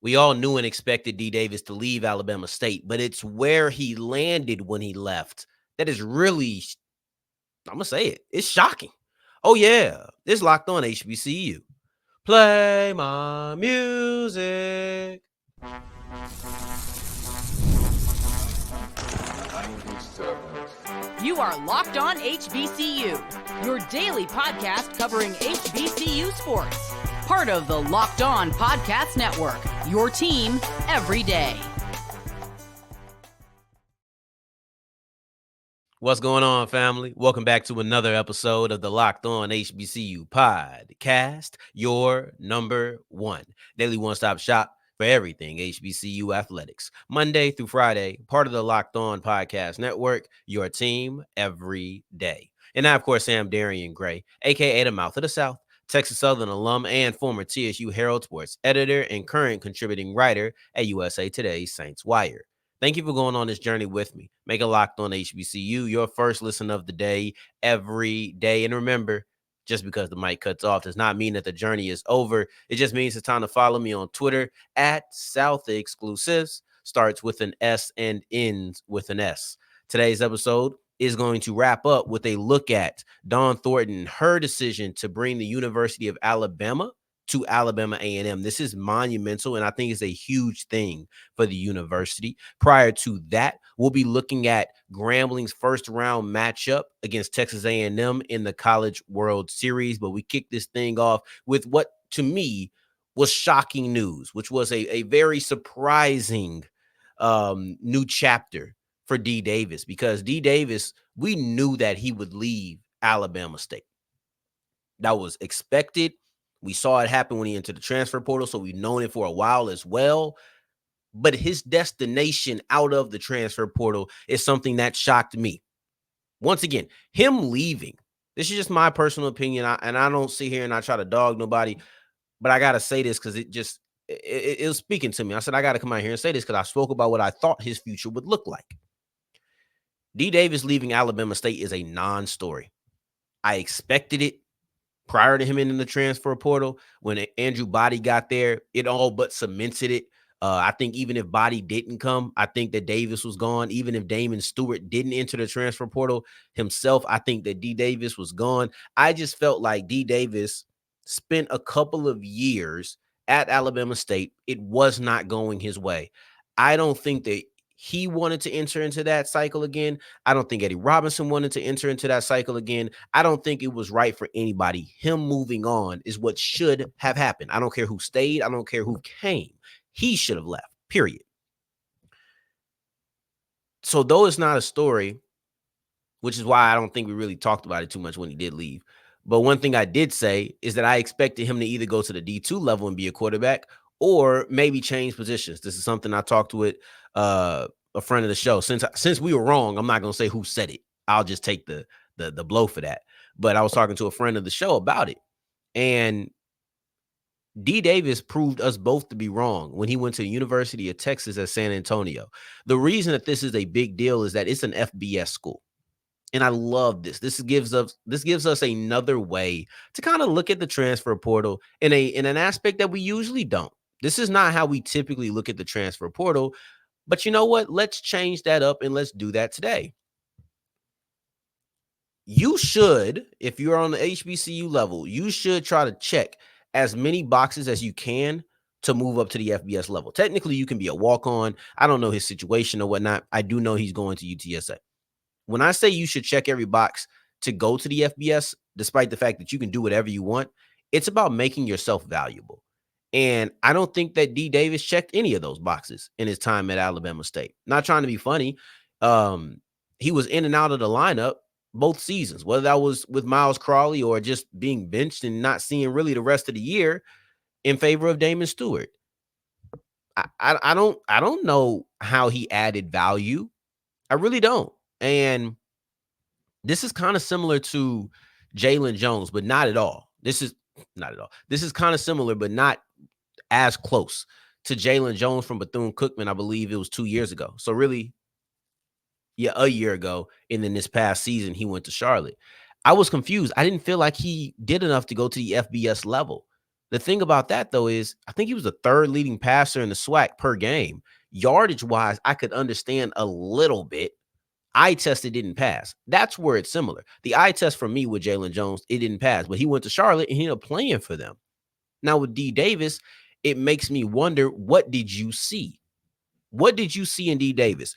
We all knew and expected D. Davis to leave Alabama State, but it's where he landed when he left that is really, I'm going to say it, it's shocking. Oh, yeah, it's Locked On HBCU. Play my music. You are Locked On HBCU, your daily podcast covering HBCU sports. Part of the Locked On Podcast Network, your team every day. What's going on, family? Welcome back to another episode of the Locked On HBCU podcast, your number one daily one-stop shop for everything HBCU athletics. Monday through Friday, part of the Locked On Podcast Network, your team every day. And I, of course, am Darian Gray, a.k.a. the Mouth of the South, Texas Southern alum and former TSU Herald Sports editor and current contributing writer at USA Today's Saints Wire. Thank you for going on this journey with me. Make a Locked On HBCU your first listen of the day every day. And remember, just because the mic cuts off does not mean that the journey is over. It just means it's time to follow me on Twitter at South Exclusives. Starts with an S and ends with an S. Today's episode is going to wrap up with a look at Dawn Thornton, her decision to bring the University of Alabama to Alabama A&M. This is monumental, and I think it's a huge thing for the university. Prior to that, we'll be looking at Grambling's first-round matchup against Texas A&M in the College World Series, but we kick this thing off with what, to me, was shocking news, which was a very surprising new chapter for D. Davis, because D. Davis, we knew that he would leave Alabama State. That was expected. We saw it happen when he entered the transfer portal, so we've known it for a while as well. But his destination out of the transfer portal is something that shocked me. Once again, him leaving, this is just my personal opinion, and I don't sit here and I try to dog nobody, but I got to say this because it was speaking to me. I said, I got to come out here and say this because I spoke about what I thought his future would look like. D. Davis leaving Alabama State is a non-story. I expected it. Prior to him in the transfer portal, when Andrew Body got there, it all but cemented it. I think even if Body didn't come, I think that Davis was gone. Even if Damon Stewart didn't enter the transfer portal himself, I think that D. Davis was gone. I just felt like D. Davis spent a couple of years at Alabama State. It was not going his way. I don't think that he wanted to enter into that cycle again. I don't think Eddie Robinson wanted to enter into that cycle again. I don't think it was right for anybody. Him moving on is what should have happened. I don't care who stayed. I don't care who came. He should have left, period. So though it's not a story, which is why I don't think we really talked about it too much when he did leave. But one thing I did say is that I expected him to either go to the D2 level and be a quarterback or maybe change positions. This is something I talked with a friend of the show. Since we were wrong, I'm not going to say who said it. I'll just take the blow for that. But I was talking to a friend of the show about it. And D. Davis proved us both to be wrong when he went to the University of Texas at San Antonio. The reason that this is a big deal is that it's an FBS school. And I love this. This gives us another way to kind of look at the transfer portal in an aspect that we usually don't. This is not how we typically look at the transfer portal. But you know what? Let's change that up and let's do that today. You should, if you're on the HBCU level, you should try to check as many boxes as you can to move up to the FBS level. Technically, you can be a walk-on. I don't know his situation or whatnot. I do know he's going to UTSA. When I say you should check every box to go to the FBS, despite the fact that you can do whatever you want, it's about making yourself valuable. And I don't think that D. Davis checked any of those boxes in his time at Alabama State. Not trying to be funny. He was in and out of the lineup both seasons, whether that was with Miles Crawley or just being benched and not seeing really the rest of the year in favor of Damon Stewart. I don't know how he added value. I really don't. And this is kind of similar to Jalen Jones, but not at all. This is kind of similar, but not as close to Jalen Jones from Bethune-Cookman. I believe it was 2 years ago. So really, a year ago. And then this past season, he went to Charlotte. I was confused. I didn't feel like he did enough to go to the FBS level. The thing about that, though, is I think he was the third leading passer in the SWAC per game. Yardage-wise, I could understand a little bit. Eye test, it didn't pass. That's where it's similar. The eye test for me with Jalen Jones, it didn't pass, but he went to Charlotte and he ended up playing for them. Now with D Davis, it makes me wonder, what did you see? What did you see in D Davis?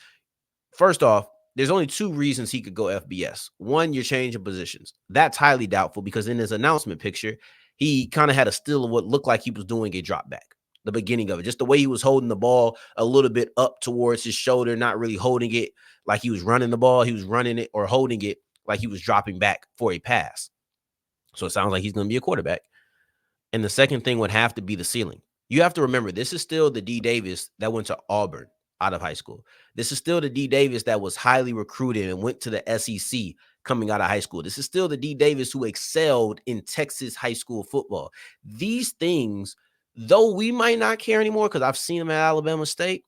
First off, there's only two reasons he could go FBS. One, you're changing positions. That's highly doubtful because in his announcement picture, he kind of had a still of what looked like he was doing a drop back. The beginning of it, just the way he was holding the ball a little bit up towards his shoulder, not really holding it like he was running the ball. He was running it or holding it like he was dropping back for a pass. So it sounds like he's going to be a quarterback. And the second thing would have to be the ceiling. You have to remember, this is still the D Davis that went to Auburn out of high school. This is still the D Davis that was highly recruited and went to the SEC coming out of high school. This is still the D Davis who excelled in Texas high school football. These things, though we might not care anymore because I've seen him at Alabama State,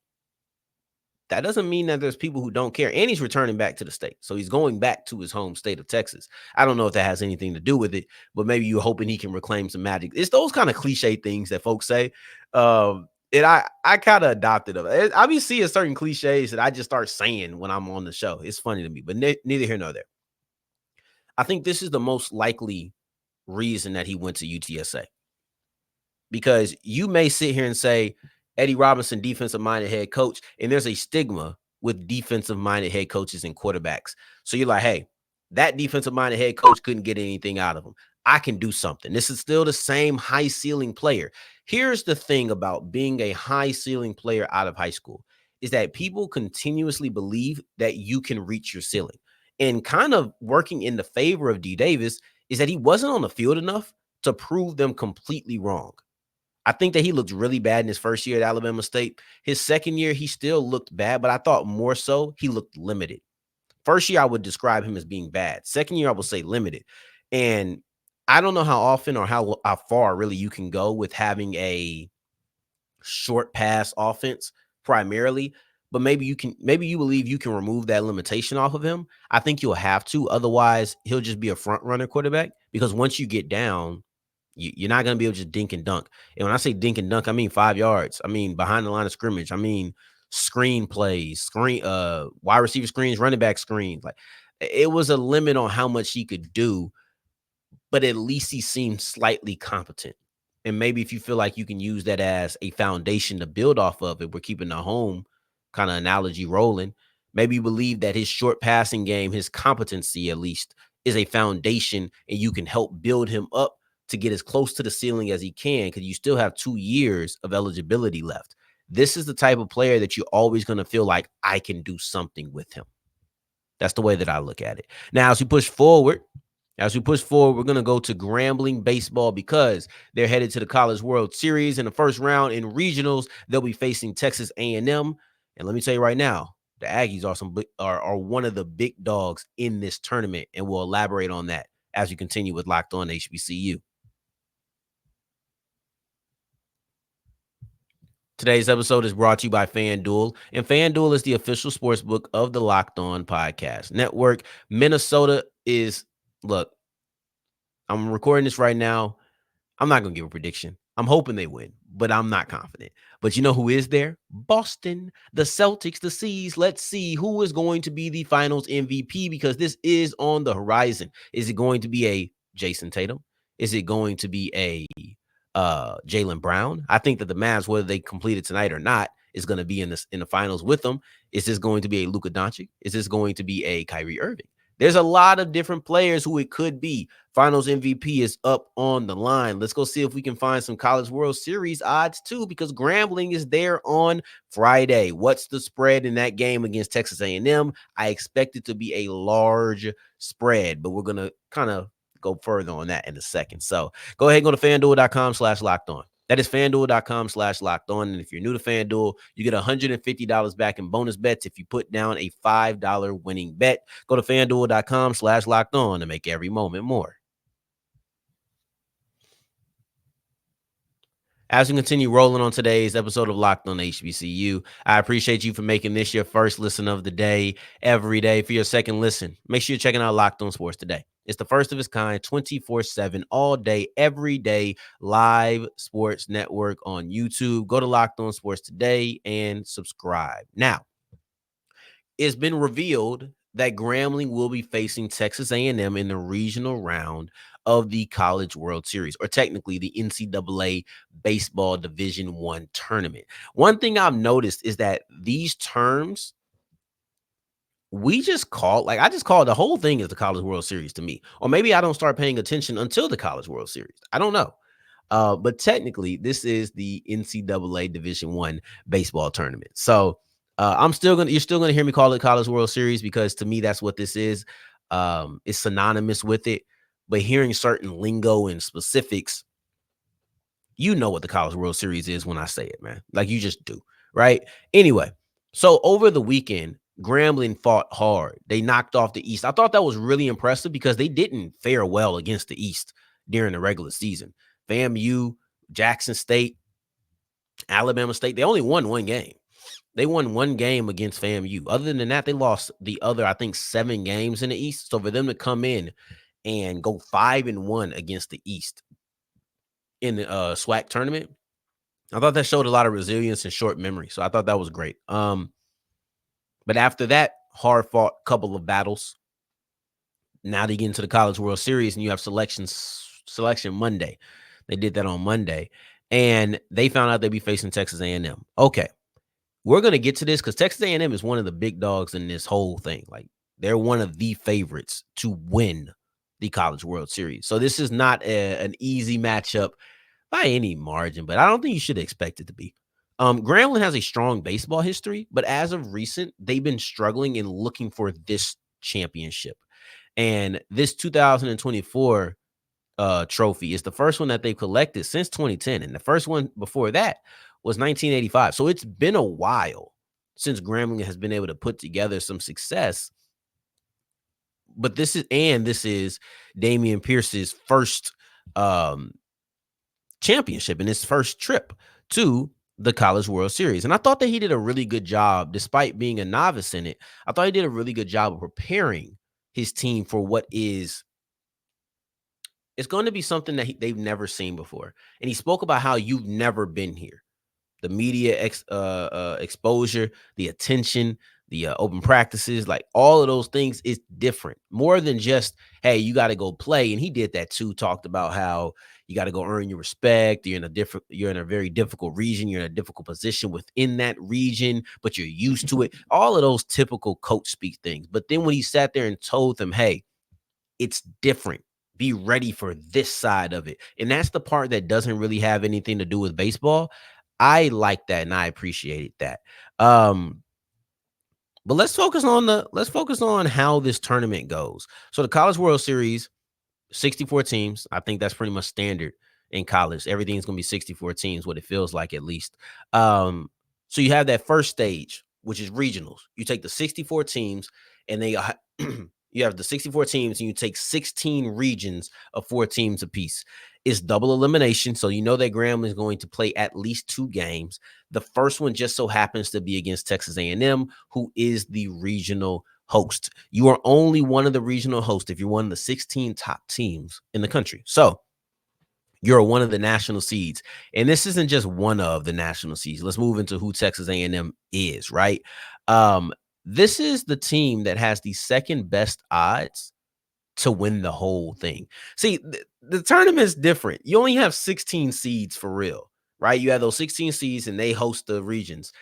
that doesn't mean that there's people who don't care. And he's returning back to the state. So he's going back to his home state of Texas. I don't know if that has anything to do with it, but maybe you're hoping he can reclaim some magic. It's those kind of cliche things that folks say. And I kind of adopted them. I be seeing certain cliches that I just start saying when I'm on the show. It's funny to me, but neither here nor there. I think this is the most likely reason that he went to UTSA. Because you may sit here and say, Eddie Robinson, defensive-minded head coach, and there's a stigma with defensive-minded head coaches and quarterbacks. So you're like, hey, that defensive-minded head coach couldn't get anything out of him. I can do something. This is still the same high-ceiling player. Here's the thing about being a high-ceiling player out of high school is that people continuously believe that you can reach your ceiling. And kind of working in the favor of D Davis is that he wasn't on the field enough to prove them completely wrong. I think that he looked really bad in his first year at Alabama State. His second year, he still looked bad, but I thought more so he looked limited. First year, I would describe him as being bad. Second year, I would say limited. And I don't know how often or how far really you can go with having a short pass offense primarily, but maybe you believe you can remove that limitation off of him. I think you'll have to. Otherwise, he'll just be a front runner quarterback because once you get down, you're not going to be able to just dink and dunk. And when I say dink and dunk, I mean 5 yards. I mean behind the line of scrimmage. I mean screen plays, wide receiver screens, running back screens. Like it was a limit on how much he could do, but at least he seemed slightly competent. And maybe if you feel like you can use that as a foundation to build off of, it, we're keeping the home kind of analogy rolling. Maybe you believe that his short passing game, his competency at least, is a foundation and you can help build him up to get as close to the ceiling as he can because you still have 2 years of eligibility left. This is the type of player that you're always going to feel like I can do something with him. That's the way that I look at it. Now, as we push forward, we're going to go to Grambling baseball because they're headed to the College World Series in the first round. In regionals, they'll be facing Texas A&M. And let me tell you right now, the Aggies are one of the big dogs in this tournament, and we'll elaborate on that as we continue with Locked On HBCU. Today's episode is brought to you by FanDuel, and FanDuel is the official sportsbook of the Locked On Podcast Network. Minnesota is, look, I'm recording this right now. I'm not going to give a prediction. I'm hoping they win, but I'm not confident. But you know who is there? Boston, the Celtics, the C's. Let's see who is going to be the finals MVP because this is on the horizon. Is it going to be a Jason Tatum? Is it going to be a Jaylen Brown? I think that the Mavs, whether they complete it tonight or not, is going to be in the finals with them. Is this going to be a Luka Doncic? Is this going to be a Kyrie Irving? There's a lot of different players who it could be. Finals MVP is up on the line. Let's go see if we can find some College World Series odds too, because Grambling is there on Friday. What's the spread in that game against Texas A&M? I expect it to be a large spread, but we're going to kind of go further on that in a second. So go ahead and go to FanDuel.com/lockedon. That is FanDuel.com/lockedon. And if you're new to FanDuel, you get $150 back in bonus bets if you put down a $5 winning bet. Go to FanDuel.com/lockedon to make every moment more. As we continue rolling on today's episode of Locked on HBCU, I appreciate you for making this your first listen of the day every day. For your second listen, make sure you're checking out Locked on Sports today. It's the first of its kind, 24/7, all day, every day, live sports network on YouTube. Go to Locked on Sports today and subscribe. Now, it's been revealed that Grambling will be facing Texas A&M in the regional round of the College World Series, or technically the NCAA Baseball Division I tournament. One thing I've noticed is that these terms I just call the whole thing is the College World Series to me. Or maybe I don't start paying attention until the College World Series. I don't know. But technically, this is the NCAA Division I baseball tournament. So you're still gonna hear me call it College World Series because to me that's what this is. It's synonymous with it. But hearing certain lingo and specifics, you know what the College World Series is when I say it, man. Like you just do, right? Anyway, so over the weekend, Grambling fought hard. They knocked off the East. I thought that was really impressive because they didn't fare well against the East during the regular season. FAMU, Jackson State, Alabama State, they only won one game. They won one game against FAMU. Other than that, they lost the other, I think, 7 games in the East. So for them to come in and go 5-1 against the East in the SWAC tournament, I thought that showed a lot of resilience and short memory. So I thought that was great. But after that hard fought couple of battles, now they get into the College World Series and you have selection Monday. They did that on Monday, and they found out they'd be facing Texas A&M. Okay, we're going to get to this because Texas A&M is one of the big dogs in this whole thing. Like, they're one of the favorites to win the College World Series. So this is not an easy matchup by any margin, but I don't think you should expect it to be. Grambling has a strong baseball history, but as of recent, they've been struggling in looking for this championship. And this 2024 trophy is the first one that they've collected since 2010. And the first one before that was 1985. So it's been a while since Grambling has been able to put together some success. But this is Damian Pierce's first championship and his first trip to the College World Series. And I thought that he did a really good job, despite being a novice in it. I thought he did a really good job of preparing his team for what is it's going to be something that they've never seen before. And he spoke about how you've never been here. The media exposure, the attention, the open practices, like all of those things is different. More than just, hey, you got to go play. And he did that too, talked about how you got to go earn your respect. You're in a very difficult region. You're in a difficult position within that region, but you're used to it. All of those typical coach speak things. But then when he sat there and told them, hey, it's different. Be ready for this side of it. And that's the part that doesn't really have anything to do with baseball. I like that and I appreciated that. But let's focus on how this tournament goes. So the College World Series, 64 teams. I think that's pretty much standard in college. Everything's going to be 64 teams, what it feels like at least. So you have that first stage, which is regionals. You take the 64 teams and they you have the 64 teams and you take 16 regions of 4 teams apiece. It's double elimination, so you know that Grambling is going to play at least 2 games. The first one just so happens to be against Texas A&M, who is the regional host. You are only one of the regional hosts if you're one of the 16 top teams in the country. So you're one of the national seeds. And this isn't just one of the national seeds. Let's move into who Texas A&M is, right? This is the team that has the second best odds to win the whole thing. See, the tournament's different. You only have 16 seeds for real, right? You have those 16 seeds and they host the regions.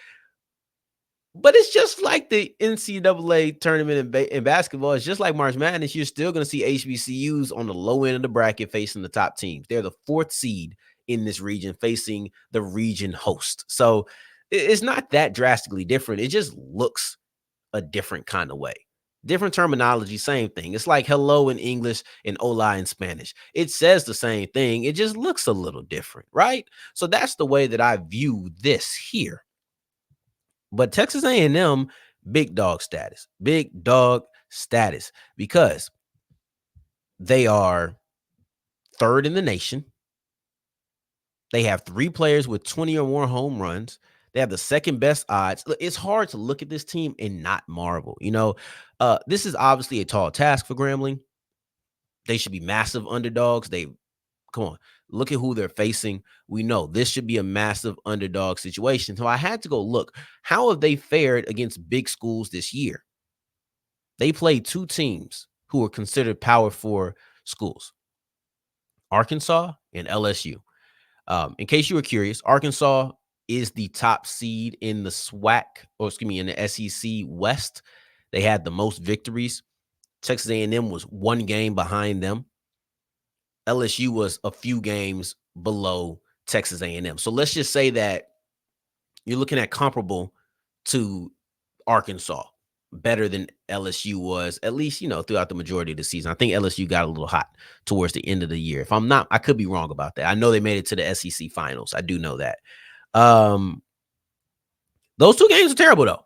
But it's just like the NCAA tournament in basketball. It's just like March Madness. You're still going to see HBCUs on the low end of the bracket facing the top teams. They're the 4th seed in this region facing the region host. So it's not that drastically different. It just looks a different kind of way. Different terminology, same thing. It's like hello in English and hola in Spanish. It says the same thing. It just looks a little different, right? So that's the way that I view this here. But Texas A&M, big dog status because they are 3rd in the nation. They have 3 players with 20 or more home runs. They have the second best odds. Look, it's hard to look at this team and not marvel. This is obviously a tall task for Grambling. They should be massive underdogs. Come on, look at who they're facing. We know this should be a massive underdog situation. So I had to go look. How have they fared against big schools this year? They played 2 teams who are considered Power 4 schools, Arkansas and LSU. In case you were curious, Arkansas is the top seed in the in the SEC West. They had the most victories. Texas A&M was 1 game behind them. LSU was a few games below Texas A&M. So let's just say that you're looking at comparable to Arkansas, better than LSU was, at least, throughout the majority of the season. I think LSU got a little hot towards the end of the year. If I'm not, I could be wrong about that. I know they made it to the SEC finals. I do know that. Those 2 games are terrible, though.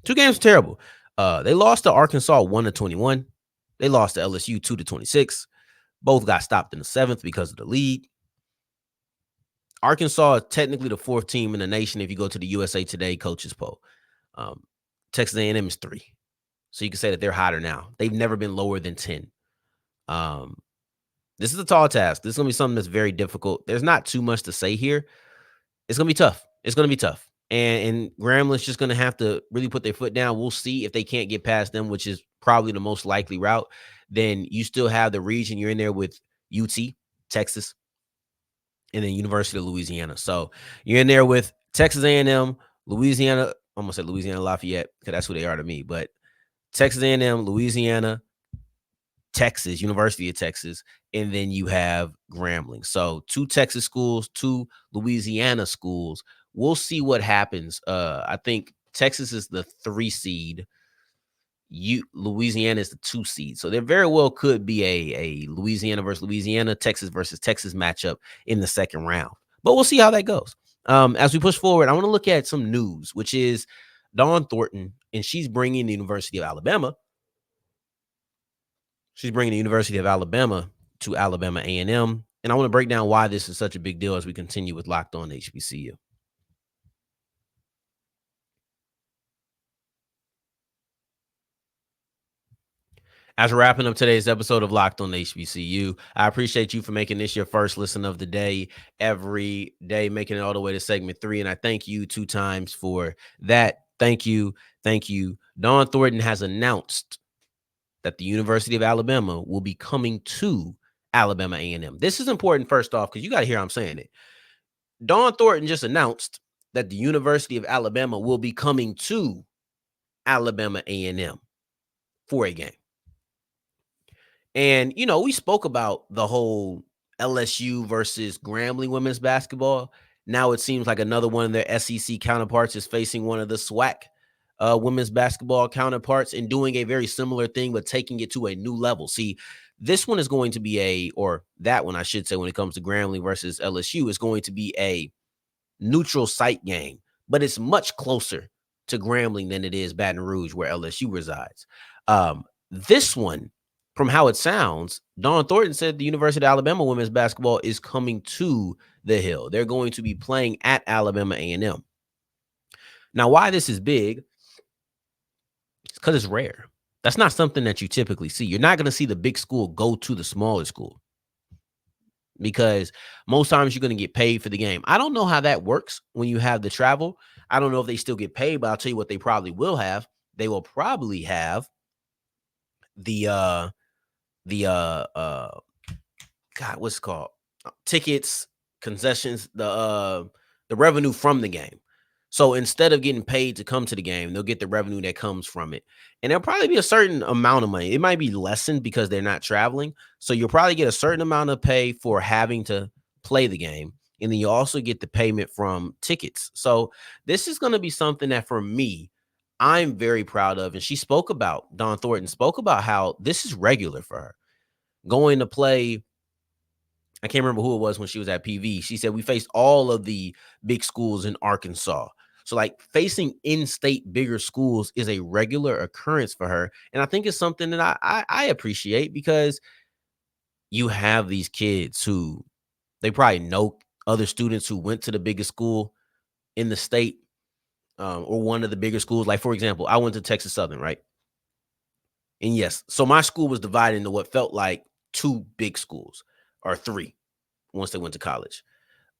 2 games are terrible. They lost to Arkansas 1-21. They lost to LSU 2-26. Both got stopped in the 7th because of the lead. Arkansas is technically the 4th team in the nation if you go to the USA Today coaches poll. Texas A&M is 3. So you can say that they're hotter now. They've never been lower than 10. This is a tall task. This is going to be something that's very difficult. There's not too much to say here. It's going to be tough. It's going to be tough. And Grambling's just going to have to really put their foot down. We'll see if they can't get past them, which is probably the most likely route. Then you still have the region. You're in there with UT, Texas, and then University of Louisiana. So you're in there with Texas A&M, Louisiana. I'm going to say Louisiana Lafayette because that's who they are to me. But Texas A&M, Louisiana, Texas, University of Texas, and then you have Grambling. So 2 Texas schools, 2 Louisiana schools. We'll see what happens. I think Texas is the 3 seed. Louisiana is the 2 seed. So there very well could be a Louisiana versus Louisiana, Texas versus Texas matchup in the second round. But we'll see how that goes. As we push forward, I want to look at some news, which is Dawn Thornton, and she's bringing the University of Alabama. She's bringing the University of Alabama to Alabama A&M. And I want to break down why this is such a big deal as we continue with Locked On HBCU. As we're wrapping up today's episode of Locked On HBCU, I appreciate you for making this your first listen of the day, every day, making it all the way to segment 3. And I thank you 2 times for that. Thank you. Thank you. Dawn Thornton has announced that the University of Alabama will be coming to Alabama A&M. This is important, first off, because you got to hear I'm saying it. Dawn Thornton just announced that the University of Alabama will be coming to Alabama A&M for a game. And, we spoke about the whole LSU versus Grambling women's basketball. Now it seems like another one of their SEC counterparts is facing one of the SWAC women's basketball counterparts and doing a very similar thing, but taking it to a new level. See, this one is going to be that one, I should say, when it comes to Grambling versus LSU, is going to be a neutral site game, but it's much closer to Grambling than it is Baton Rouge, where LSU resides. This one, from how it sounds, Dawn Thornton said the University of Alabama women's basketball is coming to the Hill. They're going to be playing at Alabama A&M. Now, why this is big, it's because it's rare. That's not something that you typically see. You're not going to see the big school go to the smaller school because most times you're going to get paid for the game. I don't know how that works when you have the travel. I don't know if they still get paid, but I'll tell you what they probably will have. They will probably have what's it called? Tickets, concessions, the revenue from the game. So instead of getting paid to come to the game, they'll get the revenue that comes from it. And there'll probably be a certain amount of money. It might be lessened because they're not traveling. So you'll probably get a certain amount of pay for having to play the game. And then you also get the payment from tickets. So this is going to be something that for me, I'm very proud of. And Dawn Thornton spoke about how this is regular for her. Going to play, I can't remember who it was when she was at PV. She said, we faced all of the big schools in Arkansas. So like facing in-state bigger schools is a regular occurrence for her. And I think it's something that I appreciate because you have these kids who they probably know other students who went to the biggest school in the state, or one of the bigger schools. Like, for example, I went to Texas Southern, right? And yes, so my school was divided into what felt like two big schools, or three, once they went to college.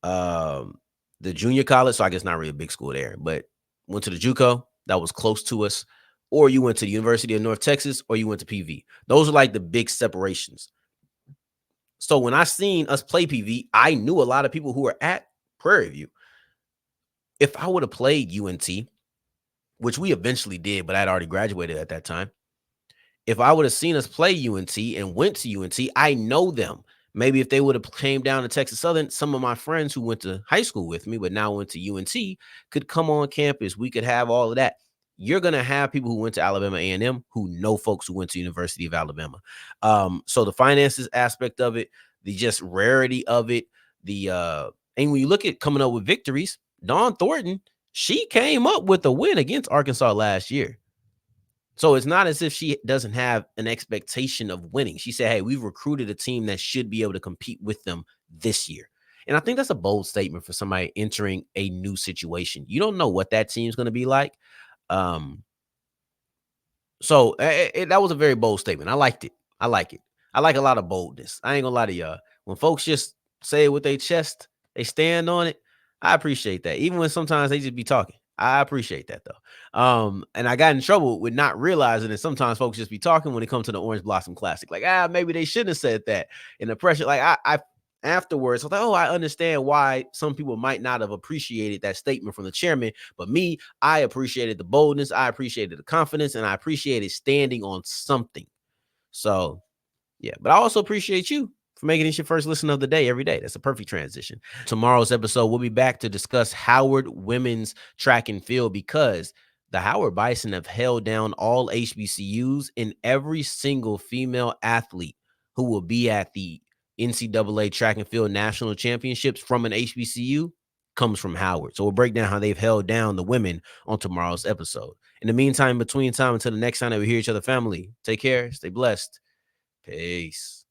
The junior college, so I guess not really a big school there, but went to the JUCO that was close to us, or you went to the University of North Texas, or you went to PV. Those are like the big separations. So when I seen us play PV, I knew a lot of people who were at Prairie View. If I would have played UNT, which we eventually did, but I'd already graduated at that time. If I would have seen us play UNT and went to UNT, I know them. Maybe if they would have came down to Texas Southern, some of my friends who went to high school with me, but now went to UNT, could come on campus. We could have all of that. You're going to have people who went to Alabama A&M who know folks who went to University of Alabama. So the finances aspect of it, the just rarity of it, and when you look at coming up with victories, Dawn Thornton, she came up with a win against Arkansas last year. So it's not as if she doesn't have an expectation of winning. She said, hey, we've recruited a team that should be able to compete with them this year. And I think that's a bold statement for somebody entering a new situation. You don't know what that team's going to be like. So that was a very bold statement. I liked it. I like it. I like a lot of boldness. I ain't gonna lie to y'all. When folks just say it with their chest, they stand on it. I appreciate that. Even when sometimes they just be talking. I appreciate that though. And I got in trouble with not realizing that sometimes folks just be talking when it comes to the Orange Blossom Classic. Like, maybe they shouldn't have said that. And the pressure, like I afterwards, I was like, oh, I understand why some people might not have appreciated that statement from the chairman. But me, I appreciated the boldness, I appreciated the confidence, and I appreciated standing on something. So, yeah. But I also appreciate you for making this your first listen of the day every day. That's a perfect transition. Tomorrow's episode, we'll be back to discuss Howard women's track and field, because the Howard Bison have held down all HBCUs, and every single female athlete who will be at the NCAA track and field national championships from an HBCU comes from Howard. So we'll break down how they've held down the women on tomorrow's episode. In the meantime, between time, until the next time that we hear each other, family, take care, stay blessed. Peace.